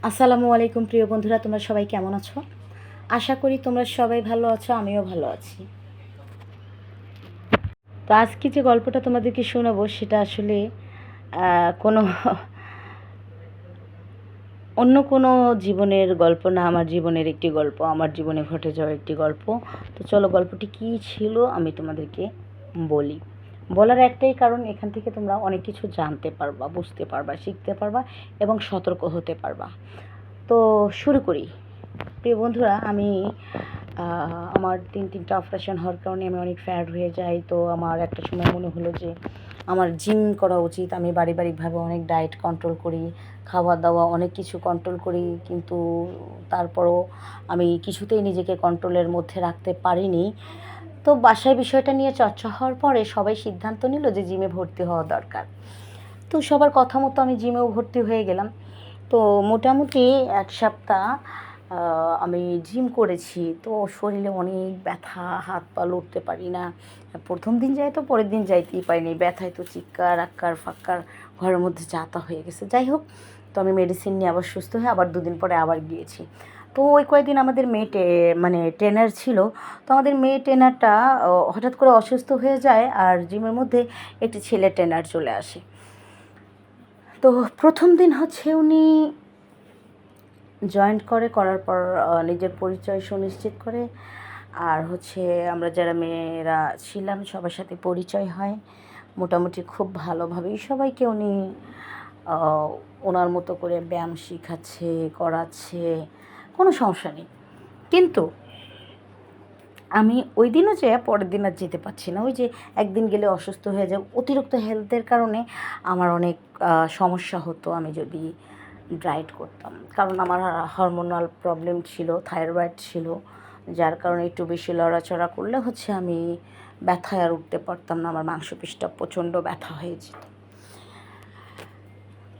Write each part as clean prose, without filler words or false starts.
আসসালামু আলাইকুম প্রিয় বন্ধুরা, তোমরা সবাই কেমন আছো? আশা করি তোমরা সবাই ভালো আছো, আমিও ভালো আছি। তো আজকে যে গল্পটা তোমাদেরকে শোনাবো সেটা আসলে কোনো অন্য কোনো জীবনের গল্প না, আমার জীবনের একটি গল্প, আমার জীবনে ঘটে যাওয়া একটি গল্প। তো চলো গল্পটি কী ছিল আমি তোমাদেরকে বলি। বলার একটাই কারণ, এখান থেকে তোমরা অনেক কিছু জানতে পারবা, বুঝতে পারবা, শিখতে পারবা এবং সতর্ক হতে পারবা। তো শুরু করি। প্রিয় বন্ধুরা, আমি আমার তিনটা অপারেশন হওয়ার কারণে আমি অনেক ফ্যাট হয়ে যাই। তো আমার একটা সময় মনে হলো যে আমার জিম করা উচিত। আমি পারিবারিকভাবে অনেক ডায়েট কন্ট্রোল করি, খাওয়া দাওয়া অনেক কিছু কন্ট্রোল করি, কিন্তু তারপরও আমি কিছুতেই নিজেকে কন্ট্রোলের মধ্যে রাখতে পারিনি। তো বাসায় বিষয়টা নিয়ে চর্চা হওয়ার পরে সবাই সিদ্ধান্ত নিল যে জিমে ভর্তি হওয়া দরকার। তো সবার কথা মতো আমি জিমেও ভর্তি হয়ে গেলাম। তো মোটামুটি এক সপ্তাহ আমি জিম করেছি। তো শরীরে অনেক ব্যথা, হাত পা লড়তে পারি না। প্রথম দিন যাই তো পরের দিন যাইতেই পারিনি, ব্যথায় তো চিৎকার আক্কার ফাক্কার ঘরের মধ্যে যাতা হয়ে গেছে। যাই হোক, তো আমি মেডিসিন নিয়ে আবার সুস্থ হয়ে আবার দুদিন পরে আবার গিয়েছি। তো ওই কয়েকদিন আমাদের মানে ট্রেনার ছিল। তো আমাদের মেয়ে ট্রেনারটা হঠাৎ করে অসুস্থ হয়ে যায়, আর জিমের মধ্যে একটি ছেলে ট্রেনার চলে আসে। তো প্রথম দিন হচ্ছে উনি জয়েন্ট করার পর নিজের পরিচয় সুনিশ্চিত করে, আর হচ্ছে আমরা যারা মেয়েরা ছিলাম সবার সাথে পরিচয় হয়। মোটামুটি খুব ভালোভাবেই সবাইকে উনি ওনার মতো করে ব্যায়াম শেখাচ্ছে, করাচ্ছে, কোনো সমস্যা নেই। কিন্তু আমি ওই দিনও পরের দিন আর যেতে পারছি না। ওই যে একদিন গেলে অসুস্থ হয়ে যায়, অতিরিক্ত হেলথের কারণে আমার অনেক সমস্যা হতো আমি যদি ডায়েট করতাম। কারণ আমার হরমোনাল প্রবলেম ছিল, থাইরয়েড ছিল, যার কারণে একটু বেশি লড়াচড়া করলে হচ্ছে আমি ব্যথায় আর উঠতে পারতাম না, আমার মাংসপেশিটা প্রচণ্ড ব্যথা হয়ে যেত।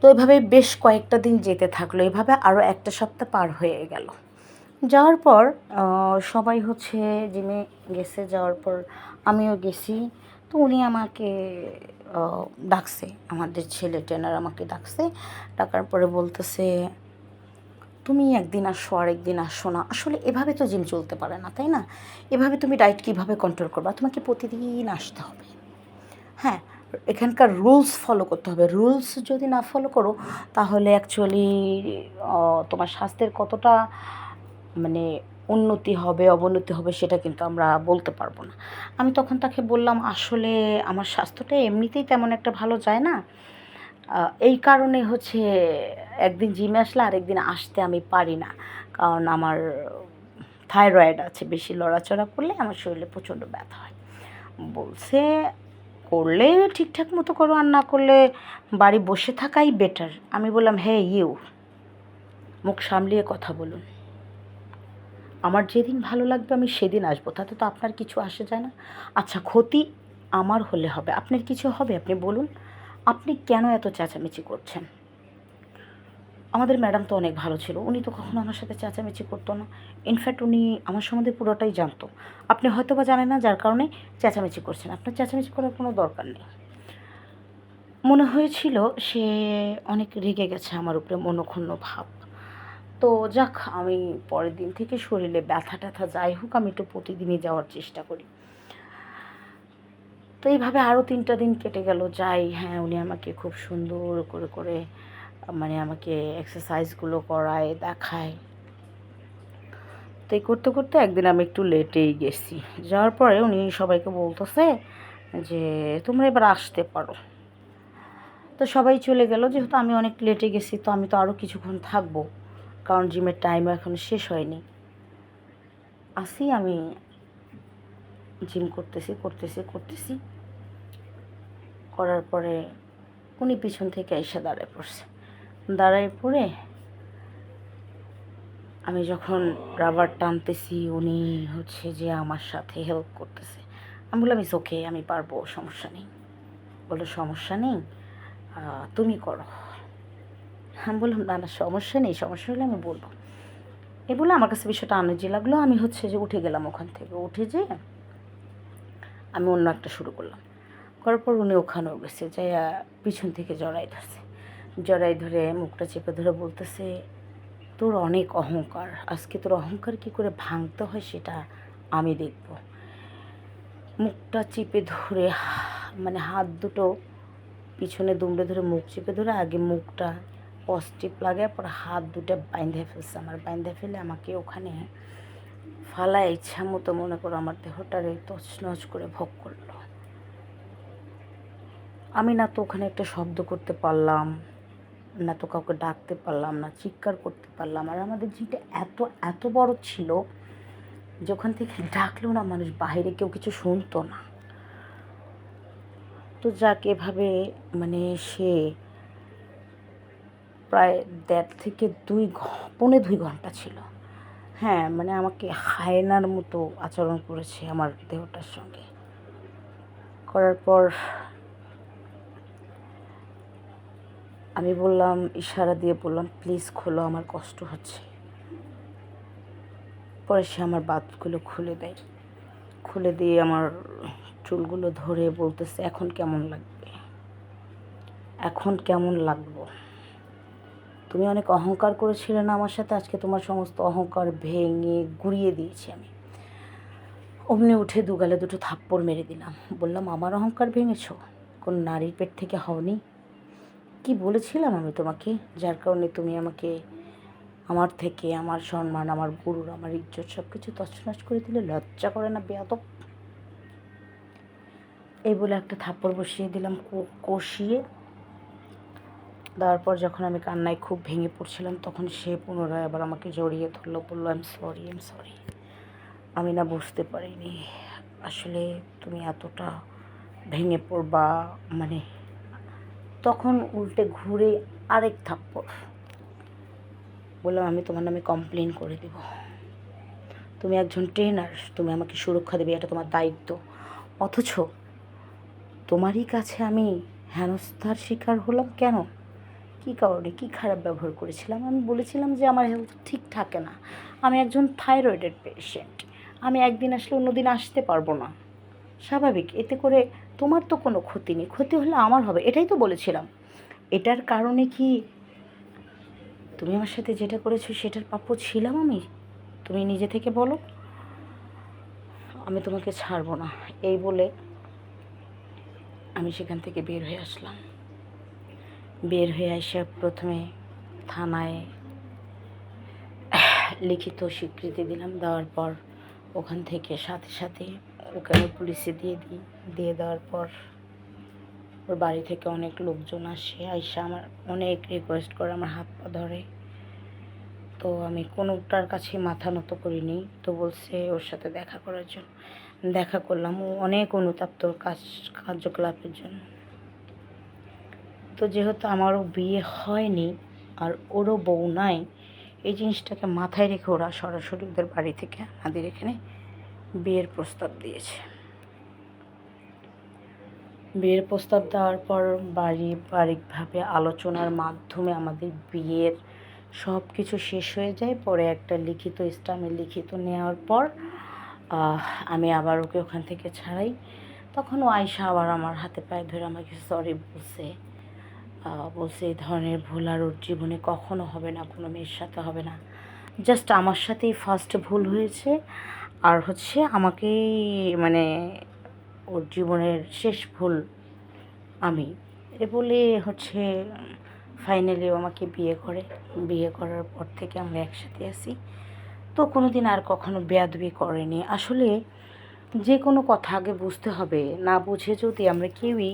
তো এভাবে বেশ কয়েকটা দিন যেতে থাকলো, এভাবে আরও একটা সপ্তাহ পার হয়ে গেল। যাওয়ার পর সবাই হচ্ছে জিমে গেছে, যাওয়ার পর আমিও গেছি। তো উনি আমাকে ডাকছে, আমাদের ছেলে ট্রেনার আমাকে ডাকছে। ডাকার পরে বলতেছে, তুমি একদিন আসো আর একদিন আসো না। আসলে এভাবে তো জিম চলতে পারে না, তাই না? এভাবে তুমি ডায়েট কীভাবে কন্ট্রোল করবা? তোমাকে প্রতিদিন আসতে হবে। হ্যাঁ, এখানকার রুলস ফলো করতে হবে। রুলস যদি না ফলো করো তাহলে অ্যাকচুয়ালি তোমার স্বাস্থ্যের কতটা মানে উন্নতি হবে অবনতি হবে সেটা কিন্তু আমরা বলতে পারবো না। আমি তখন তাকে বললাম, আসলে আমার স্বাস্থ্যটা এমনিতেই তেমন একটা ভালো যায় না। এই কারণে হচ্ছে একদিন জিমে আসলে আরেকদিন আসতে আমি পারি না। কারণ আমার থাইরয়েড আছে, বেশি লড়াচড়া করলে আমার শরীরে প্রচণ্ড ব্যথা হয়। বলছে, করলে ঠিকঠাক মতো করো, আর না করলে বাড়ি বসে থাকাই বেটার। আমি বললাম, হ্যাঁ মুখ সামলিয়ে কথা বলুন। আমার যেদিন ভালো লাগবে আমি সেদিন আসবো, তাতে তো আপনার কিছু আসে যায় না। আচ্ছা, ক্ষতি আমার হলে হবে, আপনার কিছু হবে? আপনি বলুন, আপনি কেন এত চেঁচামেচি করছেন? আমাদের ম্যাডাম তো অনেক ভালো ছিল, উনি তো কখনো আমার সাথে চেঁচামেচি করতো না। ইনফ্যাক্ট উনি আমার সম্বন্ধে পুরোটাই জানতো। আপনি হয়তো বা জানেন না, যার কারণে চেঁচামেচি করছেন। আপনার চেঁচামেচি করার কোনো দরকার নেই। মনে হয়েছিল সে অনেক রেগে গেছে আমার উপরে, মনক্ষুণ্ণ ভাব। তো যাক, আমি পরের দিন থেকে শরীরে ব্যথা ট্যাথা যাই হোক আমি একটু প্রতিদিনই যাওয়ার চেষ্টা করি। তো এইভাবে আরও 3টা দিন কেটে গেল। যাই, হ্যাঁ, উনি আমাকে খুব সুন্দর করে মানে আমাকে এক্সারসাইজগুলো করায়, দেখায়। তো এই করতে করতে একদিন আমি একটু লেটেই গেছি। যাওয়ার পরে উনি সবাইকে বলতেছে যে তোমরা এবার আসতে পারো। তো সবাই চলে গেল, যেহেতু আমি অনেক লেটে গেছি তো আমি তো আরও কিছুক্ষণ থাকবো, কারণ জিমের টাইমও এখনও শেষ হয়নি। আসি আমি জিম করতেছি করার পরে উনি পিছন থেকে এসে দাঁড়ায় পড়ছে। দাঁড়ায় পড়ে আমি যখন রাবার টানতেছি উনি হচ্ছে যে আমার সাথে হেল্প করতেছে। আমি বললাম, ইটস ওকে, আমি পারবো, সমস্যা নেই। বললো, সমস্যা নেই, তুমি করো। আমি বললাম, না না, সমস্যা নেই, সমস্যা হলে আমি বলবো। এই বলে আমার কাছে বিষয়টা আনইজি লাগলো। আমি হচ্ছে যে উঠে গেলাম, ওখান থেকে উঠে যে আমি অন্য একটা শুরু করলাম। করার পর উনি ওখানেও গেছে, যাই পিছন থেকে জড়াই ধরছে। জড়াই ধরে মুখটা চেপে ধরে বলতেছে, তোর অনেক অহংকার, আজকে তোর অহংকার কী করে ভাঙতে হয় সেটা আমি দেখব। মুখটা চিপে ধরে মানে হাত দুটো পিছনে দুমড়ে ধরে মুখ চেপে ধরে আগে মুখটা পজিটিভ লাগে, পরে হাত দুটো বাইন্ধে ফেলছে আমার, বাইন্ধে ফেলে আমাকে ওখানে ফালায় ইচ্ছা মতো মনে করো আমার দেহটারে তছনছ করে ভোগ করলো। আমি না তো ওখানে একটা শব্দ করতে পারলাম না, তো কাউকে ডাকতে পারলাম না, চিৎকার করতে পারলাম। আর আমাদের জিটা এত এত বড় ছিল যে ওখান থেকে ডাকলেও না মানুষ বাইরে কেউ কিছু শুনতো না। তো যাক এভাবে মানে সে প্রায় 1.5 থেকে 2.25 ঘন্টা ছিল। হ্যাঁ মানে আমাকে হায়নার মতো আচরণ করেছে আমার দেহটার সঙ্গে। করার পর আমি বললাম, ইশারা দিয়ে বললাম প্লিজ খোলো, আমার কষ্ট হচ্ছে। পরে সে আমার বাতগুলো খুলে দেয়, খুলে দিয়ে আমার চুলগুলো ধরে বলতেছে এখন কেমন লাগবে, এখন কেমন লাগবো। তুমি অনেক অহংকার করেছিলে না আমার সাথে, আজকে তোমার সমস্ত অহংকার ভেঙে গুঁড়িয়ে দিয়েছি আমি। অমনি উঠে দুগালে দুটো থাপ্পড় মেরে দিলাম। বললাম আমার অহংকার ভেঙেছো? কোন নারীর পেট থেকে হওনি? কি বলেছিলাম আমি তোমাকে, যার কারণে তুমি আমাকে আমার থেকে আমার সম্মান, আমার গুরুর, আমার ইজ্জত সব কিছু তছনছ করে দিলে? লজ্জা করে না বেয়াদব? এই বলে একটা থাপ্পড় বসিয়ে দিলাম, কষিয়ে দেওয়ার পর যখন আমি কান্নায় খুব ভেঙে পড়ছিলাম তখন সে পুনরায় আবার আমাকে জড়িয়ে ধরলো, বললো আই এম সরি, আমি না বুঝতে পারিনি আসলে তুমি এতটা ভেঙে পড়বা। মানে তখন উল্টে ঘুরে আরেক থাপ্পড়। বললাম আমি তোমার নামে কমপ্লেন করে দেব, তুমি একজন ট্রেনার, তুমি আমাকে সুরক্ষা দেবে, এটা তোমার দায়িত্ব। অথচ তোমারই কাছে আমি হেনস্থার শিকার হলাম কেন? কী কারণে, কী খারাপ ব্যবহার করেছিলাম? আমি বলেছিলাম যে আমার হেলথ ঠিক থাকে না, আমি একজন থাইরয়েডের পেশেন্ট, আমি একদিন আসলে অন্যদিন আসতে পারবো না, স্বাভাবিক। এতে করে তোমার তো কোনো ক্ষতি নেই, ক্ষতি হলে আমার হবে, এটাই তো বলেছিলাম। এটার কারণে কি তুমি আমার সাথে যেটা করেছো সেটার প্রাপ্য ছিলাম আমি? তুমি নিজে থেকে বলো, আমি তোমাকে ছাড়বো না। এই বলে আমি সেখান থেকে বের হয়ে আসলাম। বের হয়ে এসে প্রথমে থানায় লিখিত স্বীকৃতি দিলাম, দেওয়ার পর ওখান থেকে সাথে সাথে ওকে আমি পুলিশে দিয়ে দেওয়ার পর ওর বাড়ি থেকে অনেক লোকজন আসে, আইসা আমার অনেক রিকোয়েস্ট করে, আমার হাত পা ধরে। তো আমি কোনোটার কাছে মাথা নত করিনি। তো বলছে ওর সাথে দেখা করার জন্য, দেখা করলাম। ও অনেক অনুতপ্ত কার্যকলাপের জন্য। তো যেহেতু আমারও বিয়ে হয়নি আর ওরও বউ নাই, এই জিনিসটাকে মাথায় রেখে ওরা সরাসরি ওদের বাড়ি থেকে আমাদের এখানে বিয়ের প্রস্তাব দিয়েছে। বিয়ের প্রস্তাব দেওয়ার পর পারিবারিকভাবে আলোচনার মাধ্যমে আমাদের বিয়ের সব কিছু শেষ হয়ে যায়। পরে একটা লিখিত ইসলামে লিখিত নেওয়ার পর আমি আবার ওকে ওখান থেকে ছাড়াই। তখন ও আয়সা আবার আমার হাতে পায়ে ধরে আমাকে সরি বলছে এই ধরনের ভুল আর ওর জীবনে কখনো হবে না, কোনো মেয়ের সাথে হবে না, জাস্ট আমার সাথেই ফার্স্ট ভুল হয়েছে। আর হচ্ছে আমাকেই মানে ওর জীবনের শেষ ভুল আমি। এ বলে হচ্ছে ফাইনালি ও আমাকে বিয়ে করে। বিয়ে করার পর থেকে আমরা একসাথে আছি। তো কোনো দিন আর কখনো বেয়াদবি করেনি। আসলে যে কোনো কথা আগে বুঝতে হবে, না বুঝে যদি আমরা কেউই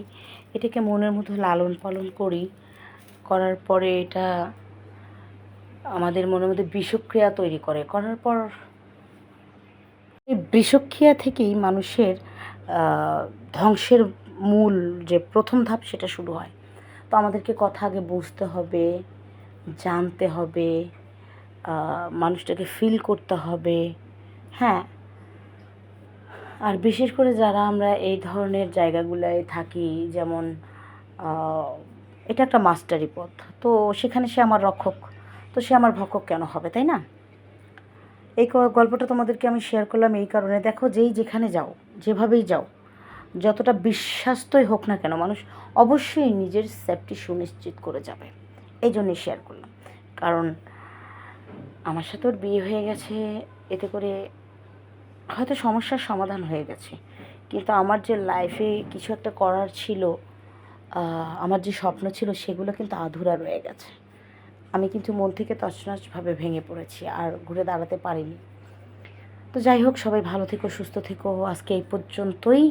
এটাকে মনের মধ্যে লালন পালন করার পরে এটা আমাদের মনের মধ্যে বিষক্রিয়া তৈরি করার পর এই বিষক্রিয়া থেকেই মানুষের ধ্বংসের মূল যে প্রথম ধাপ সেটা শুরু হয়। তো আমাদেরকে কথা আগে বুঝতে হবে, জানতে হবে, মানুষটাকে ফিল করতে হবে। হ্যাঁ, আর বিশেষ করে যারা আমরা এই ধরনের জায়গাগুলোয় থাকি, যেমন এটা একটা মাস্টারি পথ, তো সেখানে সে আমার রক্ষক, তো সে আমার ভক্ষক কেন হবে, তাই না? এই গল্পটা তোমাদেরকে আমি শেয়ার করলাম এই কারণে, দেখো যেই যেখানে যাও, যেভাবেই যাও, যতটা বিশ্বাস্তই হোক না কেন, মানুষ অবশ্যই নিজের সেফটি সুনিশ্চিত করে যাবে। এই জন্যই শেয়ার করলাম, কারণ আমার সাথে ওর বিয়ে হয়ে গেছে, এতে করে হয়তো সমস্যার সমাধান হয়ে গেছে, কিন্তু আমার যে লাইফে কিছু একটা করার ছিল, আমার যে স্বপ্ন ছিল সেগুলো কিন্তু আধুরা রয়ে গেছে। আমি কিন্তু মন থেকে তছনছভাবে ভেঙে পড়েছি, আর ঘুরে দাঁড়াতে পারিনি। তো যাই হোক, সবাই ভালো থেকো, সুস্থ থেকো। আজকে এই পর্যন্তই।